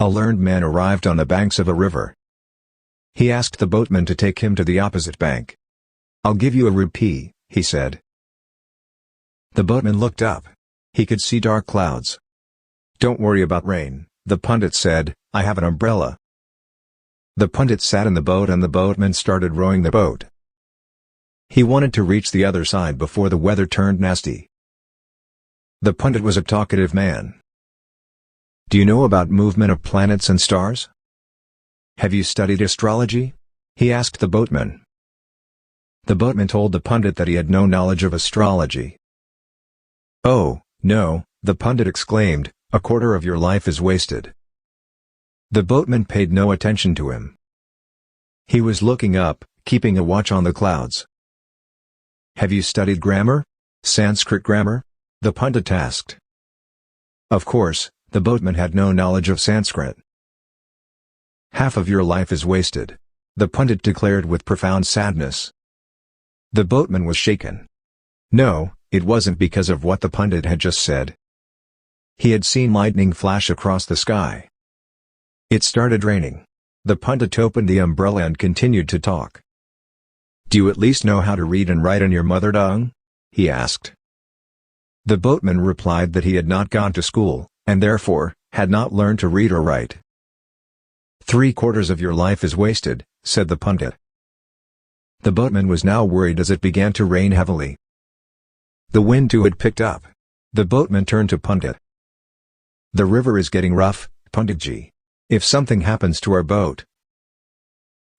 a learned man arrived on the banks of a river. He asked the boatman to take him to the opposite bank. "I'll give you a rupee," he said. The boatman looked up. He could see dark clouds. "Don't worry about rain," the pundit said, "I have an umbrella." The pundit sat in the boat and the boatman started rowing the boat. He wanted to reach the other side before the weather turned nasty. The pundit was a talkative man. "Do you know about movement of planets and stars? Have you studied astrology?" he asked the boatman. The boatman told the pundit that he had no knowledge of astrology. "Oh, no," the pundit exclaimed, "a quarter of your life is wasted." The boatman paid no attention to him. He was looking up, keeping a watch on the clouds. "Have you studied grammar? Sanskrit grammar?" the pundit asked. Of course, the boatman had no knowledge of Sanskrit. "Half of your life is wasted," the pundit declared with profound sadness. The boatman was shaken. No, it wasn't because of what the pundit had just said. He had seen lightning flash across the sky. It started raining. The pundit opened the umbrella and continued to talk. "Do you at least know how to read and write in your mother tongue?" he asked. The boatman replied that he had not gone to school, and therefore, had not learned to read or write. "3/4 of your life is wasted," said the pundit. The boatman was now worried as it began to rain heavily. The wind too had picked up. The boatman turned to Pundit. "The river is getting rough, Punditji. If something happens to our boat,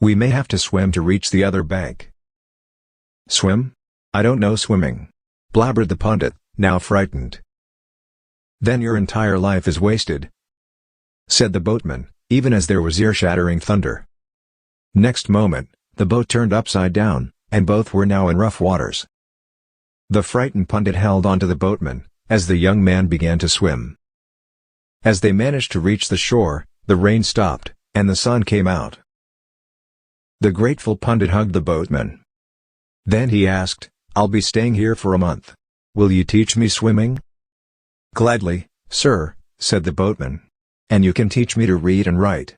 we may have to swim to reach the other bank." "Swim? I don't know swimming," blabbered the pundit, now frightened. "Then your entire life is wasted," said the boatman, even as there was ear-shattering thunder. Next moment, the boat turned upside down, and both were now in rough waters. The frightened pundit held onto the boatman, as the young man began to swim. As they managed to reach the shore, the rain stopped, and the sun came out. The grateful pundit hugged the boatman. Then he asked, "I'll be staying here for a month. Will you teach me swimming?" "Gladly, sir," said the boatman. "And you can teach me to read and write."